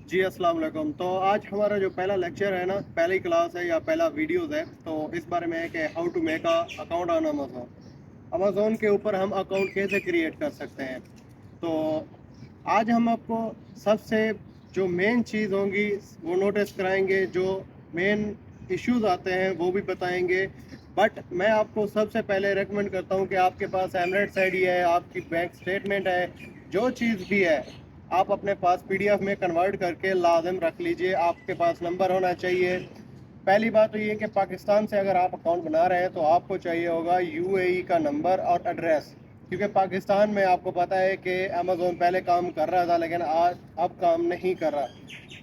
जी अस्सलाम वालेकुम। तो आज हमारा जो पहला लेक्चर है ना, पहली क्लास है या पहला वीडियोस है, तो इस बारे में है कि how to make a account on Amazon. Amazon के ऊपर हम अकाउंट कैसे क्रिएट कर सकते हैं। तो आज हम आपको सबसे जो मेन चीज़ होंगी वो नोटिस कराएंगे, जो मेन इश्यूज आते हैं वो भी बताएंगे। बट मैं आपको सबसे पहले रेकमेंड करता हूँ कि आपके पास एमरेट्स आईडी है, आपकी बैंक स्टेटमेंट है, जो चीज़ भी है आप अपने पास पीडीएफ में कन्वर्ट करके लाजिम रख लीजिए। आपके पास नंबर होना चाहिए। पहली बात तो ये कि पाकिस्तान से अगर आप अकाउंट बना रहे हैं तो आपको चाहिए होगा यूएई का नंबर और एड्रेस, क्योंकि पाकिस्तान में आपको पता है कि अमेज़ोन पहले काम कर रहा था लेकिन आज अब काम नहीं कर रहा।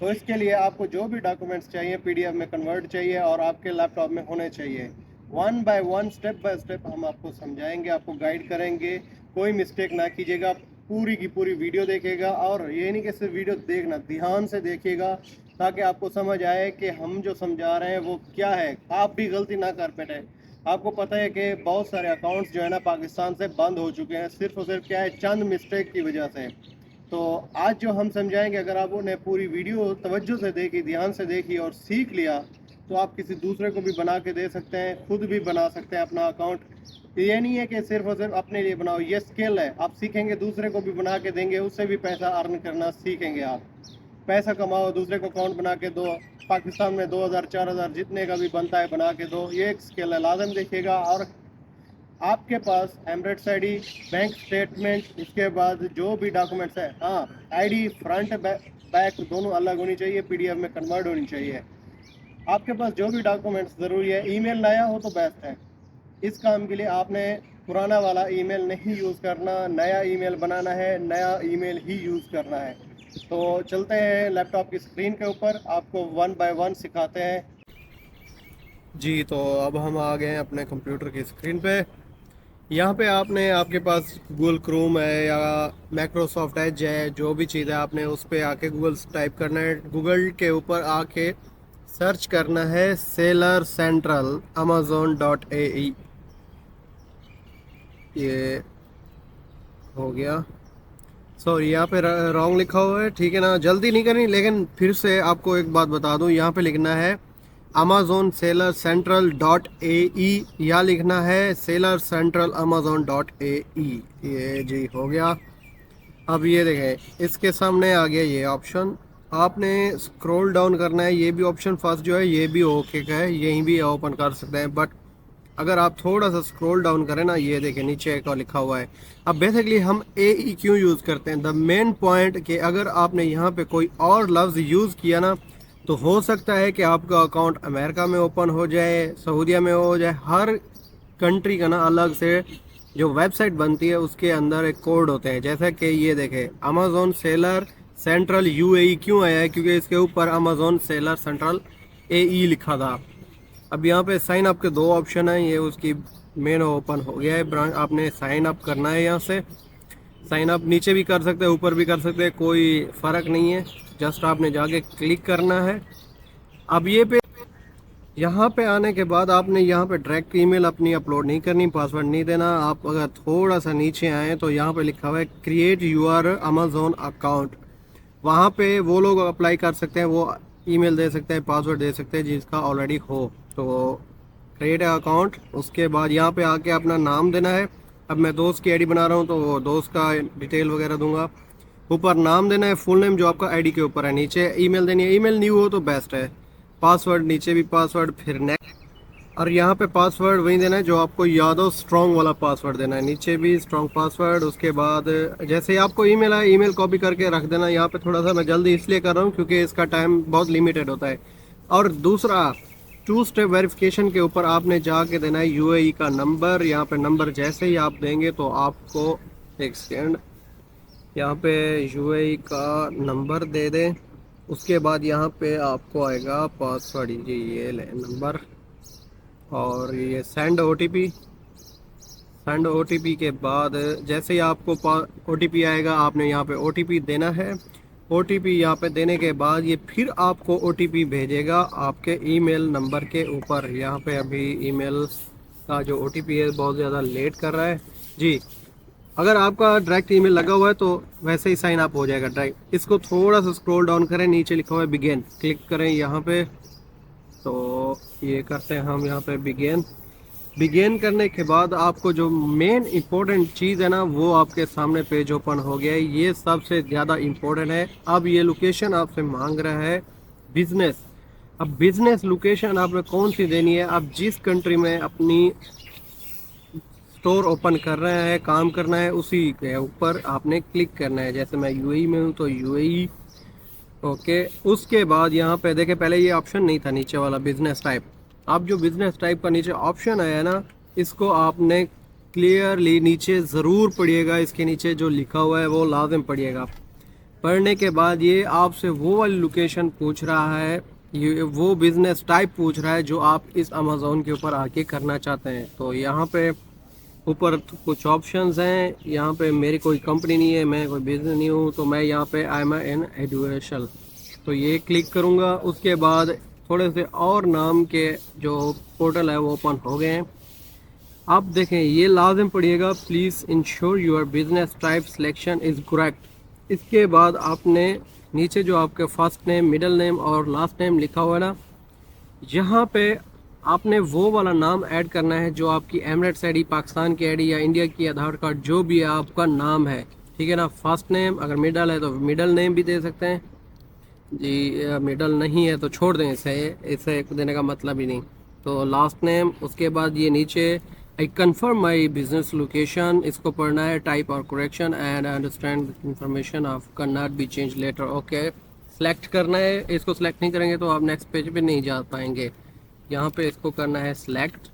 तो इसके लिए आपको जो भी डॉक्यूमेंट्स चाहिए पीडीएफ में कन्वर्ट चाहिए और आपके लैपटॉप में होने चाहिए। One by one, step by step हम आपको समझाएंगे, आपको गाइड करेंगे। कोई मिस्टेक ना कीजिएगा, पूरी की पूरी वीडियो देखिएगा। और ये नहीं कि सिर्फ वीडियो देखना, ध्यान से देखिएगा ताकि आपको समझ आए कि हम जो समझा रहे हैं वो क्या है, आप भी गलती ना कर बैठे। आपको पता है कि बहुत सारे अकाउंट्स जो है ना पाकिस्तान से बंद हो चुके हैं, सिर्फ और सिर्फ क्या है, चंद मिस्टेक की वजह से। तो आज जो हम समझाएंगे, अगर आपने पूरी वीडियो तवज्जो से देखी, ध्यान से देखी और सीख लिया, तो आप किसी दूसरे को भी बना के दे सकते हैं, खुद भी बना सकते हैं अपना अकाउंट। ये नहीं है कि सिर्फ और सिर्फ अपने लिए बनाओ, ये स्किल है। आप सीखेंगे, दूसरे को भी बना के देंगे, उससे भी पैसा अर्न करना सीखेंगे। आप पैसा कमाओ, दूसरे को अकाउंट बना के दो। पाकिस्तान में 2000 4000 जितने का भी बनता है बना के दो, ये एक स्किल है, लाजम देखिएगा। और आपके पास एमरेट्स आईडी, बैंक स्टेटमेंट, इसके बाद जो भी डॉक्यूमेंट्स है, हाँ, आईडी फ्रंट बैक दोनों अलग होनी चाहिए, पीडीएफ में कन्वर्ट होनी चाहिए। आपके पास जो भी डॉक्यूमेंट्स ज़रूरी है, ईमेल नया हो तो बेस्ट है। इस काम के लिए आपने पुराना वाला ईमेल नहीं यूज़ करना, नया ईमेल बनाना है, नया ईमेल ही यूज़ करना है। तो चलते हैं लैपटॉप की स्क्रीन के ऊपर, आपको वन बाय वन सिखाते हैं। जी, तो अब हम आ गए हैं अपने कंप्यूटर की स्क्रीन पे। यहाँ पे आपने, आपके पास गूगल क्रोम है या माइक्रोसॉफ्ट एज है, जो भी चीज़ है आपने उस पर आके गूगल टाइप करना है। गूगल के ऊपर आके सर्च करना है सेलर सेंट्रल amazon.ae। ये हो गया। सॉरी, यहाँ पे रॉन्ग लिखा हुआ है, ठीक है ना। जल्दी नहीं करनी, लेकिन फिर से आपको एक बात बता दूँ, यहाँ पे लिखना है Amazon seller central dot A E, या लिखना है सेलर सेंट्रल amazon.ae। ये जी हो गया। अब ये देखें, इसके सामने आ गया ये ऑप्शन। आपने स्क्रॉल डाउन करना है। ये भी ऑप्शन फर्स्ट जो है ये भी ओके का है, यहीं भी ओपन कर सकते हैं। बट अगर आप थोड़ा सा स्क्रॉल डाउन करें ना, ये देखें नीचे का लिखा हुआ है। अब बेसिकली हम ए ई क्यों यूज़ करते हैं, द मेन पॉइंट कि अगर आपने यहाँ पे कोई और लफ्ज़ यूज़ किया ना, तो हो सकता है कि आपका अकाउंट अमेरिका में ओपन हो जाए, सऊदीया में हो जाए। हर कंट्री का ना अलग से जो वेबसाइट बनती है उसके अंदर एक कोड होते हैं। जैसा कि ये देखें, अमेजोन सेलर सेंट्रल यूएई क्यों आया है, क्योंकि इसके ऊपर अमेजोन सेलर सेंट्रल एई लिखा था। अब यहाँ पे साइन अप के दो ऑप्शन है, ये उसकी मेन ओपन हो गया है ब्रांच। आपने साइन अप करना है, यहाँ से साइन अप नीचे भी कर सकते हैं, ऊपर भी कर सकते हैं, कोई फ़र्क नहीं है। जस्ट आपने जाके क्लिक करना है। अब ये पे यहाँ पे आने के बाद आपने यहाँ पे डायरेक्ट ईमेल अपनी अपलोड नहीं करनी, पासवर्ड नहीं देना। आप अगर थोड़ा सा नीचे आए तो यहाँ पे लिखा हुआ है क्रिएट यूर अमेजोन अकाउंट। वहाँ पे वो लोग अप्लाई कर सकते हैं, वो ईमेल दे सकते हैं, पासवर्ड दे सकते हैं जिसका ऑलरेडी हो। तो क्रिएट अकाउंट, उसके बाद यहाँ पे आके अपना नाम देना है। अब मैं दोस्त की आईडी बना रहा हूँ तो वो दोस्त का डिटेल वगैरह दूंगा। ऊपर नाम देना है, फुल नेम जो आपका आईडी के ऊपर है। नीचे ईमेल देनी है, ईमेल न्यू हो तो बेस्ट है। पासवर्ड, नीचे भी पासवर्ड, फिर नेक्स्ट। और यहाँ पे पासवर्ड वही देना है जो आपको याद हो, स्ट्रॉन्ग वाला पासवर्ड देना है। नीचे भी स्ट्रॉन्ग पासवर्ड। उसके बाद जैसे ही आपको ईमेल आए, ईमेल कॉपी करके रख देना। यहाँ पे थोड़ा सा मैं जल्दी इसलिए कर रहा हूँ क्योंकि इसका टाइम बहुत लिमिटेड होता है। और दूसरा, टू स्टेप वेरिफिकेशन के ऊपर आपने जाके देना है यूएई का नंबर। यहाँ पे नंबर जैसे ही आप देंगे तो आपको, एक सेकेंड, यहाँ पे यूएई का नंबर दे दें। उसके बाद यहाँ पे आपको आएगा पासवर्ड, ये ले नंबर, और ये सेंड ओटीपी। सेंड ओटीपी के बाद जैसे ही आपको ओटीपी आएगा, आपने यहाँ पे ओटीपी देना है। ओटीपी यहाँ पे देने के बाद ये फिर आपको ओटीपी भेजेगा आपके ईमेल नंबर के ऊपर। यहाँ पे अभी ईमेल का जो ओटीपी है बहुत ज़्यादा लेट कर रहा है जी। अगर आपका डायरेक्ट ईमेल लगा हुआ है तो वैसे ही साइन अप हो जाएगा डायरेक्ट। इसको थोड़ा सा स्क्रॉल डाउन करें, नीचे लिखा हुआ है बिगिन, क्लिक करें यहाँ पे। तो ये करते हैं हम यहाँ पे बिगिन। बिगिन करने के बाद आपको जो मेन इंपॉर्टेंट चीज़ है ना, वो आपके सामने पेज ओपन हो गया है। ये सबसे ज़्यादा इम्पोर्टेंट है। अब ये लोकेशन आपसे मांग रहा है बिजनेस। अब बिजनेस लोकेशन आपने कौन सी देनी है? आप जिस कंट्री में अपनी स्टोर ओपन कर रहे हैं, काम करना है, उसी के ऊपर आपने क्लिक करना है। जैसे मैं यूएई में हूँ तो यूएई। ओके, उसके बाद यहाँ पे देखें, पहले ये ऑप्शन नहीं था नीचे वाला बिजनेस टाइप। अब जो बिजनेस टाइप का नीचे ऑप्शन आया ना, इसको आपने क्लियरली नीचे ज़रूर पढ़िएगा। इसके नीचे जो लिखा हुआ है वो लाजिम पढ़िएगा। पढ़ने के बाद ये आपसे वो वाली लोकेशन पूछ रहा है, ये वो बिज़नेस टाइप पूछ रहा है जो आप इस अमेज़ोन के ऊपर आके करना चाहते हैं। तो यहाँ पे ऊपर कुछ ऑप्शंस हैं। यहाँ पे मेरी कोई कंपनी नहीं है, मैं कोई बिजनेस नहीं हूँ, तो मैं यहाँ पे आई एम एन एजुकेशनल, तो ये क्लिक करूँगा। उसके बाद थोड़े से और नाम के जो पोर्टल है वो ओपन हो गए हैं। आप देखें, ये लाजिम पढ़िएगा, please ensure your business type selection is correct. इसके बाद आपने नीचे जो आपके फर्स्ट नेम, मिडिल नेम और लास्ट नेम लिखा हुआ है ना, यहाँ पे आपने वो वाला नाम ऐड करना है जो आपकी एमिरेट्स आईडी, पाकिस्तान की आईडी या इंडिया की आधार कार्ड, जो भी आपका नाम है, ठीक है ना। फर्स्ट नेम, अगर मिडल है तो मिडल नेम भी दे सकते हैं जी। मिडल नहीं है तो छोड़ दें, इसे देने का मतलब ही नहीं। तो लास्ट नेम, उसके बाद ये नीचे आई कन्फर्म माई बिजनेस लोकेशन, इसको पढ़ना है, टाइप और correction and understand information of can not be change later. Okay, select करना है। इसको सेलेक्ट नहीं करेंगे तो आप नेक्स्ट पेज पे नहीं जा पाएंगे। यहाँ पे इसको करना है सिलेक्ट।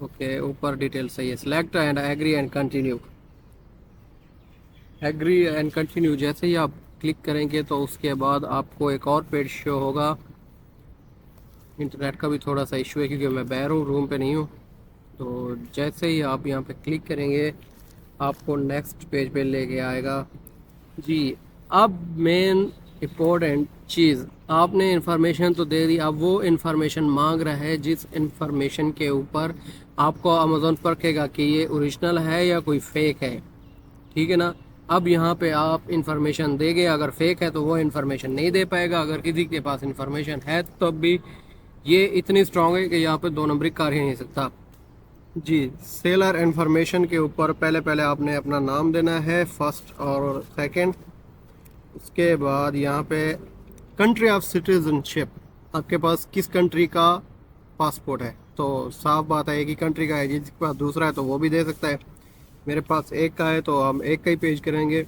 ओके, ऊपर डिटेल सही है, select and agree and continue. Agree and continue जैसे ही आप क्लिक करेंगे तो उसके बाद आपको एक और पेज शो होगा। इंटरनेट का भी थोड़ा सा इशू है क्योंकि मैं बाहर हूँ, रूम पे नहीं हूँ। तो जैसे ही आप यहाँ पे क्लिक करेंगे आपको नेक्स्ट पेज पे लेके आएगा जी। अब मेन इम्पोर्टेंट चीज़, आपने इंफॉर्मेशन तो दे दी, अब वो इंफॉर्मेशन मांग रहा है जिस इंफॉर्मेशन के ऊपर आपको अमेज़ॉन परखेगा कि ये ओरिजिनल है या कोई फेक है, ठीक है ना। अब यहाँ पे आप इंफॉर्मेशन देंगे, अगर फेक है तो वो इंफॉर्मेशन नहीं दे पाएगा। अगर किसी के पास इंफॉर्मेशन है तो भी ये इतनी स्ट्रॉन्ग है कि यहाँ पे 2 नंबरी कर ही नहीं सकता जी। सेलर इंफॉर्मेशन के ऊपर पहले आपने अपना नाम देना है, फर्स्ट और सेकंड। उसके बाद यहाँ पे कंट्री ऑफ सिटीजनशिप, आपके पास किस कंट्री का पासपोर्ट है। तो साफ बात है एक ही कंट्री का है, जिसके पास दूसरा है तो वो भी दे सकता है। मेरे पास एक का है तो हम एक का ही पेज करेंगे।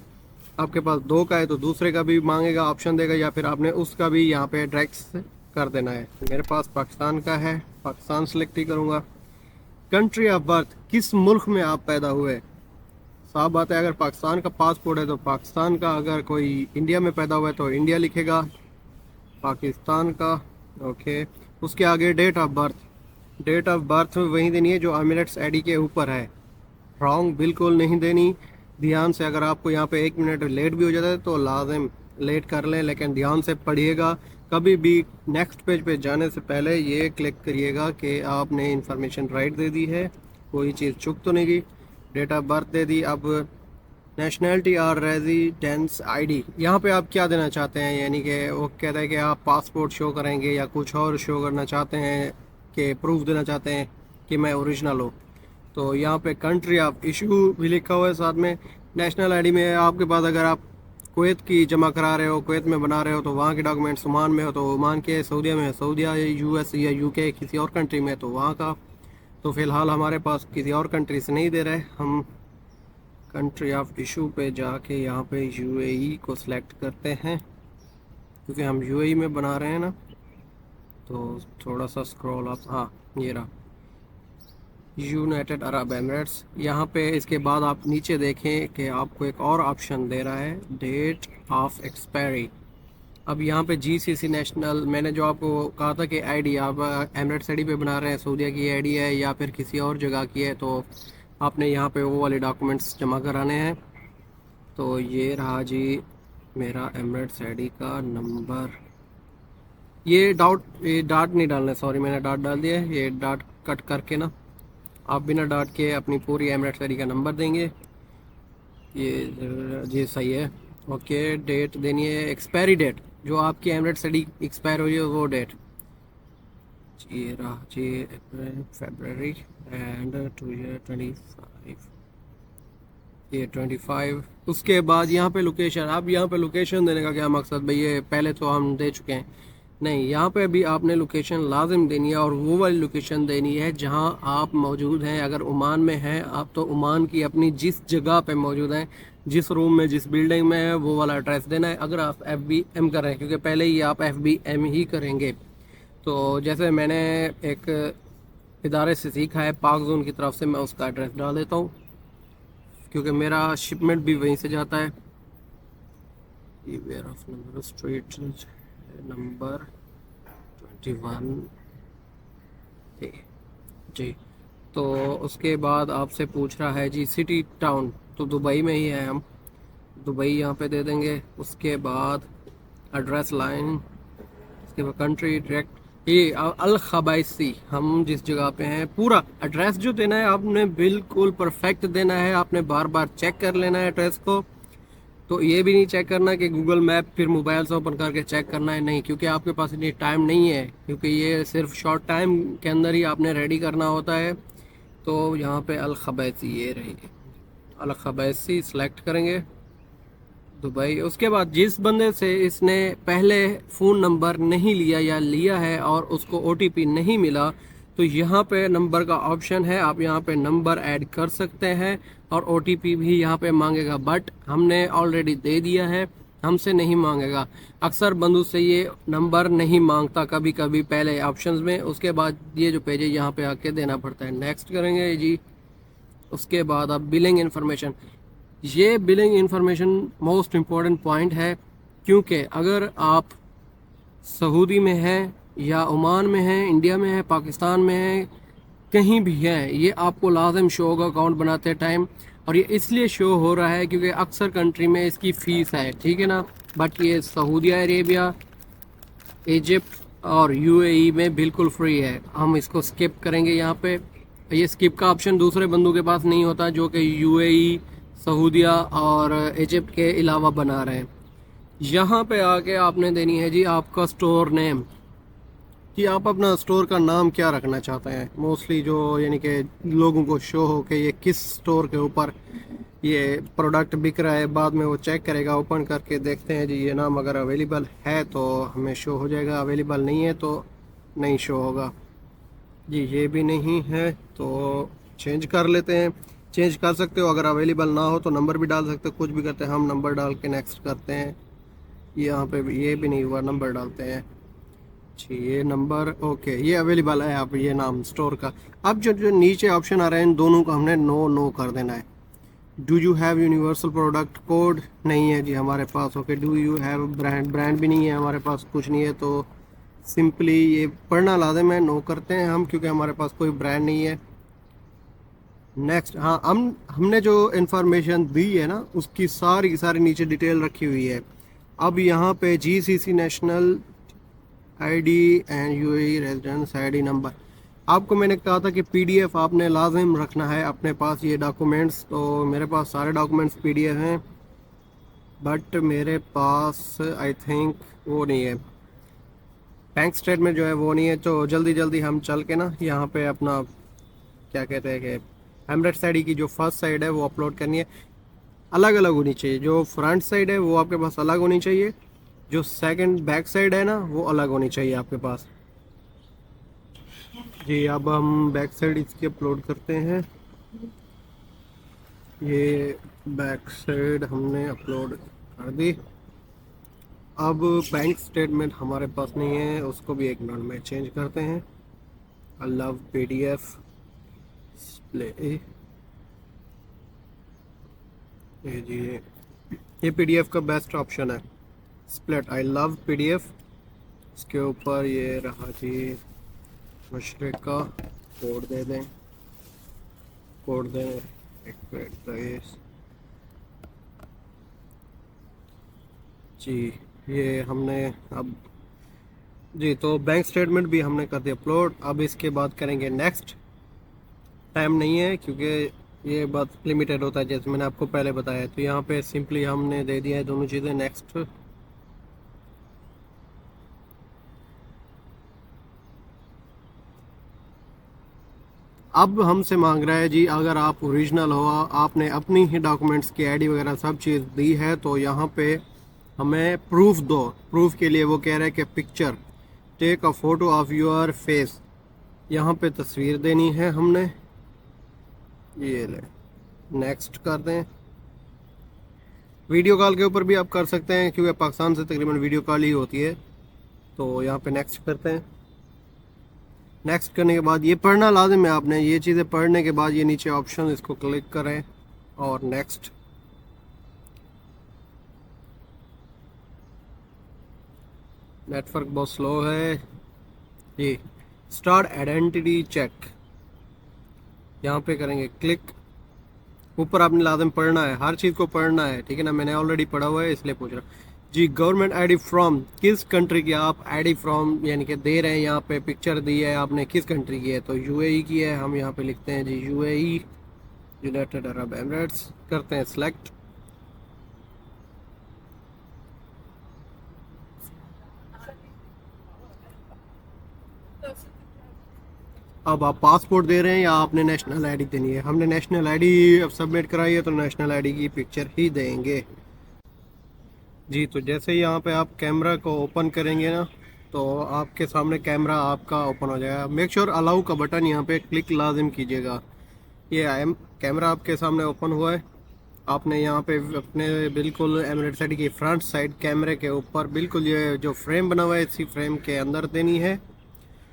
आपके पास 2 का है तो दूसरे का भी मांगेगा, ऑप्शन देगा, या फिर आपने उसका भी यहाँ पे डायरेक्ट कर देना है। मेरे पास पाकिस्तान का है, पाकिस्तान सेलेक्ट ही करूँगा। कंट्री ऑफ बर्थ, किस मुल्क में आप पैदा हुए। साफ बात है अगर पाकिस्तान का पासपोर्ट है तो पाकिस्तान का, अगर कोई इंडिया में पैदा हुआ है तो इंडिया लिखेगा, पाकिस्तान का। ओके, उसके आगे date of birth, date of birth वही देनी है जो एमिरेट्स आईडी के ऊपर है, रॉन्ग बिल्कुल नहीं देनी। ध्यान से, अगर आपको यहाँ पे 1 मिनट लेट भी हो जाता है तो लाजिम लेट कर लें, लेकिन ध्यान से पढ़िएगा। कभी भी नेक्स्ट पेज पे जाने से पहले ये क्लिक करिएगा कि आपने इंफॉर्मेशन राइट दे दी है, कोई चीज़ चुक तो नहीं गई। डेट ऑफ बर्थ दे दी। अब नेशनैलिटी और रेजिडेंस आईडी, यहाँ पे आप क्या देना चाहते हैं, यानी कि वो कहता है कि आप पासपोर्ट शो करेंगे या कुछ और शो करना चाहते हैं, कि प्रूफ देना चाहते हैं कि मैं ओरिजिनल हूँ। तो यहाँ पे कंट्री ऑफ इशू भी लिखा हुआ है साथ में। नेशनल आईडी में आपके पास, अगर आप कुवैत की जमा करा रहे हो, कुवैत में बना रहे हो तो वहाँ के डॉक्यूमेंट्स, ओमान में हो तो ओमान के, सऊदीया में है सऊदीया, यूएस या यूके किसी और कंट्री में तो वहाँ का। तो फ़िलहाल हमारे पास किसी और कंट्री से नहीं दे रहे, हम कंट्री ऑफ इशू पे जाके यहाँ पे यूएई को सिलेक्ट करते हैं क्योंकि हम यूएई में बना रहे हैं ना। तो थोड़ा सा स्क्रॉल अप, हाँ ये रहा, यूनाइटेड अरब एमिरेट्स। यहाँ पे इसके बाद आप नीचे देखें कि आपको एक और ऑप्शन दे रहा है, डेट ऑफ एक्सपायरी। अब यहाँ पे जीसीसी नेशनल, मैंने जो आपको कहा था कि आईडी आप एमिरेट्स आईडी पे बना रहे हैं, सऊदीया की आईडी है या फिर किसी और जगह की है, तो आपने यहाँ पे वो वाले डॉक्यूमेंट्स जमा कराने हैं। तो ये रहा जी मेरा एमिरेट्स आईडी का नंबर। ये डाट नहीं डालना, सॉरी मैंने डाट डाल दिया है, ये डाट कट करके ना आप बिना डाट के अपनी पूरी एमिरेट्स आईडी का नंबर देंगे। ये जी सही है। ओके, डेट देनी है, एक्सपायरी डेट जो आपकी एमरेट स्टडी एक्सपायर हो रही है वो डेट। जी रहा जी, अप्रैल फरवरी एंड 2025, ये 25। उसके बाद यहाँ पे लोकेशन, अब यहाँ पे लोकेशन देने का क्या मकसद भाई, ये पहले तो हम दे चुके हैं। नहीं, यहाँ पे भी आपने लोकेशन लाजिम देनी है और वो वाली लोकेशन देनी है जहाँ आप मौजूद हैं। अगर ओमान में हैं आप तो ओमान की अपनी जिस जगह पे मौजूद हैं, जिस रूम में, जिस बिल्डिंग में है, वो वाला एड्रेस देना है। अगर आप FBM कर रहे हैं, क्योंकि पहले ही आप FBM ही करेंगे, तो जैसे मैंने एक इदारे से सीखा है पाक जोन की तरफ से, मैं उसका एड्रेस डाल देता हूँ क्योंकि मेरा शिपमेंट भी वहीं से जाता है। ये where of number street number 21 जी। तो उसके बाद आपसे पूछ रहा है जी सिटी टाउन, तो दुबई में ही है हम, दुबई यहाँ पे दे देंगे। उसके बाद एड्रेस लाइन, उसके बाद कंट्री डायरेक्ट, ये अल खबाइसी, हम जिस जगह पे हैं पूरा एड्रेस जो देना है आपने बिल्कुल परफेक्ट देना है। आपने बार बार चेक कर लेना है एड्रेस को, तो ये भी नहीं चेक करना कि गूगल मैप फिर मोबाइल से ओपन करके चेक करना है, नहीं, क्योंकि आपके पास इतनी टाइम नहीं है, क्योंकि ये सिर्फ शॉर्ट टाइम के अंदर ही आपने रेडी करना होता है। तो यहाँ पे अल खबैसी ये रहेगी, अल खबैसी सेलेक्ट करेंगे, दुबई। उसके बाद जिस बंदे से इसने पहले फ़ोन नंबर नहीं लिया या लिया है और उसको OTP नहीं मिला, तो यहाँ पे नंबर का ऑप्शन है, आप यहाँ पे नंबर ऐड कर सकते हैं और OTP भी यहाँ पे मांगेगा, बट हमने ऑलरेडी दे दिया है, हमसे नहीं मांगेगा। अक्सर बंदू से ये नंबर नहीं मांगता, कभी कभी पहले ऑप्शंस में, उसके बाद ये जो पेज है यहाँ पे आके देना पड़ता है। नेक्स्ट करेंगे जी। उसके बाद अब बिलिंग इन्फॉर्मेशन, ये billing information most important point है, क्योंकि अगर आप सऊदी में हैं या ओमान में हैं, इंडिया में हैं, पाकिस्तान में हैं, कहीं भी हैं, ये आपको लाजम शो होगा अकाउंट बनाते टाइम। और ये इसलिए शो हो रहा है क्योंकि अक्सर कंट्री में इसकी फ़ीस है, ठीक है ना, बट ये सऊदी अरेबिया, इजिप्ट और UAE में बिल्कुल फ्री है। हम इसको स्किप करेंगे यहाँ पे। ये स्किप का ऑप्शन दूसरे बंदों के पास नहीं होता जो कि UAE, सऊदिया और इजिप्ट के अलावा बना रहे हैं। यहाँ पे आके आपने देनी है जी आपका स्टोर नेम, कि आप अपना स्टोर का नाम क्या रखना चाहते हैं, मोस्टली जो यानी कि लोगों को शो हो कि ये किस स्टोर के ऊपर ये प्रोडक्ट बिक रहा है। बाद में वो चेक करेगा, ओपन करके देखते हैं जी ये नाम अगर अवेलेबल है तो हमें शो हो जाएगा, अवेलेबल नहीं है तो नहीं शो होगा जी। ये भी नहीं है तो चेंज कर लेते हैं, चेंज कर सकते हो, अगर अवेलेबल ना हो तो नंबर भी डाल सकते हो, कुछ भी करते हैं। हम नंबर डाल के नेक्स्ट करते हैं। यहाँ पे भी ये भी नहीं हुआ, नंबर डालते हैं जी, ये नंबर ओके, ये अवेलेबल है। अब ये नाम स्टोर का, अब जो जो नीचे ऑप्शन आ रहे हैं इन दोनों को हमने नो कर देना है। Do you have universal product code, नहीं है जी हमारे पास। Okay, do you have brand भी नहीं है हमारे पास, कुछ नहीं है, तो सिंपली ये पढ़ना लाजिम है, नो करते हैं हम, क्योंकि हमारे पास कोई ब्रांड नहीं है। नेक्स्ट, हाँ, हमने जो इन्फॉर्मेशन दी है ना उसकी सारी की सारी नीचे डिटेल रखी हुई है। अब यहाँ पे GCC national ID and UAE residence ID number, आपको मैंने कहा था कि PDF आपने लाजिम रखना है अपने पास, ये डॉक्यूमेंट्स, तो मेरे पास सारे डॉक्यूमेंट्स PDF हैं, बट मेरे पास आई थिंक वो नहीं है, बैंक स्टेटमेंट जो है वो नहीं है। तो जल्दी जल्दी हम चल के ना यहाँ पे अपना क्या कहते हैं कि एमरेट साइड की जो फर्स्ट साइड है वो अपलोड करनी है, अलग अलग होनी चाहिए। जो फ्रंट साइड है वो आपके पास अलग होनी चाहिए, जो सेकंड बैक साइड है ना वो अलग होनी चाहिए आपके पास जी। अब हम बैक साइड इसकी अपलोड करते हैं, ये बैक साइड हमने अपलोड कर दी। अब बैंक स्टेटमेंट हमारे पास नहीं है, उसको भी एक मिनट में चेंज करते हैं। आई लव PDF डिस्प्ले, ये जी ये PDF का बेस्ट ऑप्शन है, स्प्लिट। आई लव PDF, इसके ऊपर ये रहा जी मशरक का कोड दे दें, कोड दें, एक मिनट जी। ये हमने अब जी, तो बैंक स्टेटमेंट भी हमने कर दिया अपलोड। अब इसके बाद करेंगे नेक्स्ट, टाइम नहीं है क्योंकि ये बहुत लिमिटेड होता है जैसे मैंने आपको पहले बताया। तो यहाँ पे सिंपली हमने दे दिया है दोनों चीज़ें, नेक्स्ट। अब हमसे मांग रहा है जी, अगर आप ओरिजिनल हो, आपने अपनी ही डॉक्यूमेंट्स की आईडी वगैरह सब चीज़ दी है, तो यहाँ पे हमें प्रूफ दो। प्रूफ के लिए वो कह रहा है कि picture, take a photo of your face. यहाँ पे तस्वीर देनी है हमने, ये ले, नेक्स्ट कर दें। वीडियो कॉल के ऊपर भी आप कर सकते हैं क्योंकि पाकिस्तान से तकरीबन वीडियो कॉल ही होती है। तो यहाँ पे नेक्स्ट करते हैं। नेक्स्ट करने के बाद ये पढ़ना लाजिम है आपने, ये चीज़ें पढ़ने के बाद ये नीचे ऑप्शन इसको क्लिक करें और नेक्स्ट। नेटवर्क बहुत स्लो है। ये स्टार्ट आइडेंटिटी चेक, यहाँ पे करेंगे क्लिक। ऊपर आपने लाजिम पढ़ना है, हर चीज़ को पढ़ना है, ठीक है ना। मैंने ऑलरेडी पढ़ा हुआ है इसलिए पूछ रहा जी। गवर्नमेंट आईडी फ्रॉम, किस कंट्री की आप आईडी फ्रॉम यानी कि दे रहे हैं। यहाँ पे पिक्चर दी है आपने, किस कंट्री की है, तो यूएई की है। हम यहाँ पे लिखते हैं जी यूएई, यूनाइटेड अरब एमिरेट्स, करते हैं सिलेक्ट। अब आप पासपोर्ट दे रहे हैं या आपने नेशनल आईडी देनी है। हमने नेशनल आईडी अब सबमिट कराई है तो नेशनल आईडी की पिक्चर ही देंगे जी। तो जैसे ही यहाँ पे आप कैमरा को ओपन करेंगे ना, तो आपके सामने कैमरा आपका ओपन हो जाएगा। मेक श्योर अलाउ का बटन यहाँ पे क्लिक लाजिम कीजिएगा। ये कैमरा आपके सामने ओपन हुआ है। आपने यहाँ पे अपने बिल्कुल एमिरेट्स आईडी की फ्रंट साइड कैमरे के ऊपर बिल्कुल ये जो फ्रेम बना हुआ है इसी फ्रेम के अंदर देनी है।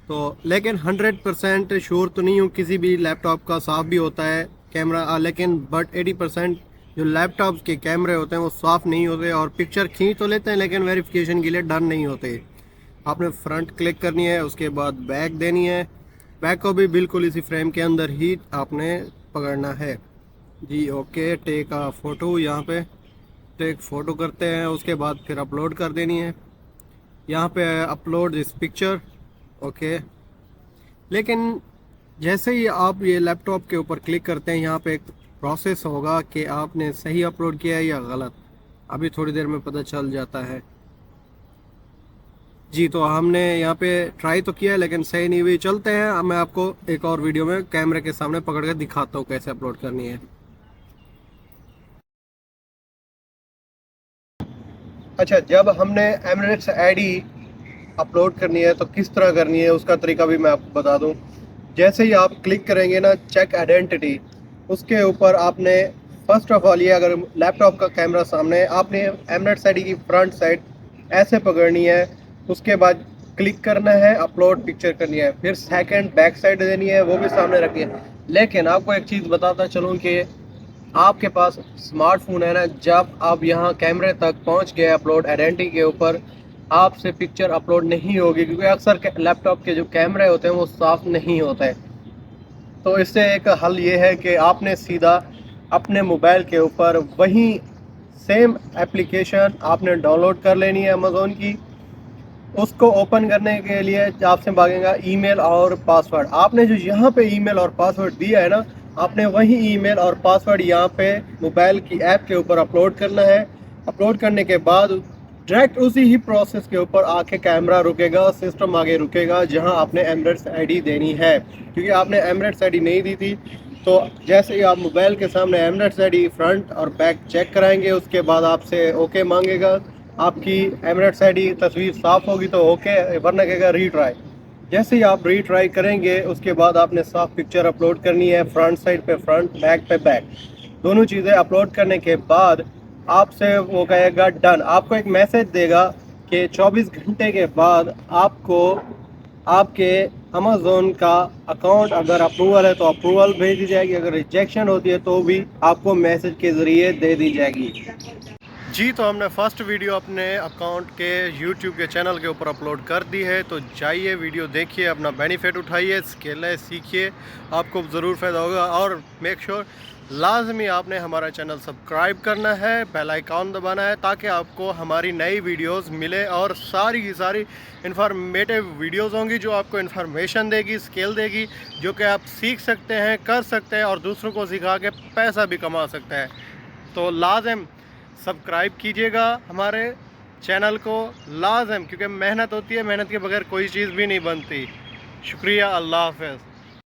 तो लेकिन 100% श्योर तो नहीं हूँ, किसी भी लैपटॉप का साफ भी होता है कैमरा, लेकिन बट 80% जो लैपटॉप के कैमरे होते हैं वो साफ़ नहीं होते और पिक्चर खींच तो लेते हैं लेकिन वेरिफिकेशन के लिए डन नहीं होते। आपने फ्रंट क्लिक करनी है, उसके बाद बैक देनी है। बैक को भी बिल्कुल इसी फ्रेम के अंदर ही आपने पकड़ना है जी। ओके, टेक आ फ़ोटो, यहाँ पे टेक फ़ोटो करते हैं, उसके बाद फिर अपलोड कर देनी है। यहाँ पे अपलोड दिस पिक्चर, ओके। लेकिन जैसे ही आप ये लैपटॉप के ऊपर क्लिक करते हैं, यहाँ पे एक प्रोसेस होगा कि आपने सही अपलोड किया है या गलत। अभी थोड़ी देर में पता चल जाता है जी। तो हमने यहाँ पे ट्राई तो किया है लेकिन सही नहीं हुई। चलते हैं, अब मैं आपको एक और वीडियो में कैमरे के सामने पकड़ कर दिखाता हूँ कैसे अपलोड करनी है। अच्छा, जब हमने एमिरेट्स आईडी अपलोड करनी है तो किस तरह करनी है उसका तरीका भी मैं आपको बता दूं। जैसे ही आप क्लिक करेंगे ना चेक आइडेंटिटी, उसके ऊपर आपने फर्स्ट ऑफ ऑल, ये अगर लैपटॉप का कैमरा सामने है, आपने एमिरेट्स आईडी की फ्रंट साइड ऐसे पकड़नी है। उसके बाद क्लिक करना है, अपलोड पिक्चर करनी है, फिर सेकंड बैक साइड देनी है, वो भी सामने रखनी है। लेकिन आपको एक चीज़ बताता चलूँ कि आपके पास स्मार्टफोन है ना, जब आप यहाँ कैमरे तक पहुँच गए अपलोड आइडेंटिटी के ऊपर, आपसे पिक्चर अपलोड नहीं होगी क्योंकि अक्सर लैपटॉप के जो कैमरे होते हैं वो साफ़ नहीं होते हैं। तो इससे एक हल ये है कि आपने सीधा अपने मोबाइल के ऊपर वही सेम एप्लीकेशन आपने डाउनलोड कर लेनी है अमेज़ोन की। उसको ओपन करने के लिए आपसे मांगेगा ईमेल और पासवर्ड। आपने जो यहाँ पे ईमेल और पासवर्ड दिया है ना, आपने वही ईमेल और पासवर्ड यहाँ पे मोबाइल की ऐप के ऊपर अपलोड करना है। अपलोड करने के बाद डायरेक्ट उसी ही प्रोसेस के ऊपर आके कैमरा रुकेगा, सिस्टम आगे रुकेगा जहां आपने एमिरेट्स आईडी देनी है। क्योंकि आपने एमिरेट्स आईडी नहीं दी थी, तो जैसे ही आप मोबाइल के सामने एमिरेट्स आईडी फ्रंट और बैक चेक कराएंगे, उसके बाद आपसे ओके मांगेगा। आपकी एमिरेट्स आईडी तस्वीर साफ़ होगी तो ओके, वरना कहेगा रीट्राई। जैसे ही आप रीट्राई करेंगे उसके बाद आपने साफ पिक्चर अपलोड करनी है, फ्रंट साइड पे फ्रंट, बैक पे बैक, दोनों चीज़ें अपलोड करने के बाद आपसे वो कहेगा डन। आपको एक मैसेज देगा कि 24 घंटे के बाद आपको आपके अमेज़ोन का अकाउंट अगर अप्रूवल है तो अप्रूवल भेज दी जाएगी, अगर रिजेक्शन होती है तो भी आपको मैसेज के ज़रिए दे दी जाएगी जी। तो हमने फर्स्ट वीडियो अपने अकाउंट के यूट्यूब के चैनल के ऊपर अपलोड कर दी है, तो जाइए वीडियो देखिए, अपना बेनिफिट उठाइए, स्किल है सीखिए, आपको ज़रूर फ़ायदा होगा। और मेक श्योर लाजमी आपने हमारा चैनल सब्सक्राइब करना है, बेल आइकॉन दबाना है ताकि आपको हमारी नई वीडियोस मिले और सारी की सारी इंफॉर्मेटिव वीडियोस होंगी जो आपको इन्फॉर्मेशन देगी, स्किल देगी, जो कि आप सीख सकते हैं, कर सकते हैं और दूसरों को सिखा के पैसा भी कमा सकते हैं। तो लाजम सब्सक्राइब कीजिएगा हमारे चैनल को, लाजम, क्योंकि मेहनत होती है, मेहनत के बगैर कोई चीज़ भी नहीं बनती। शुक्रिया, अल्लाह हाफ़िज़।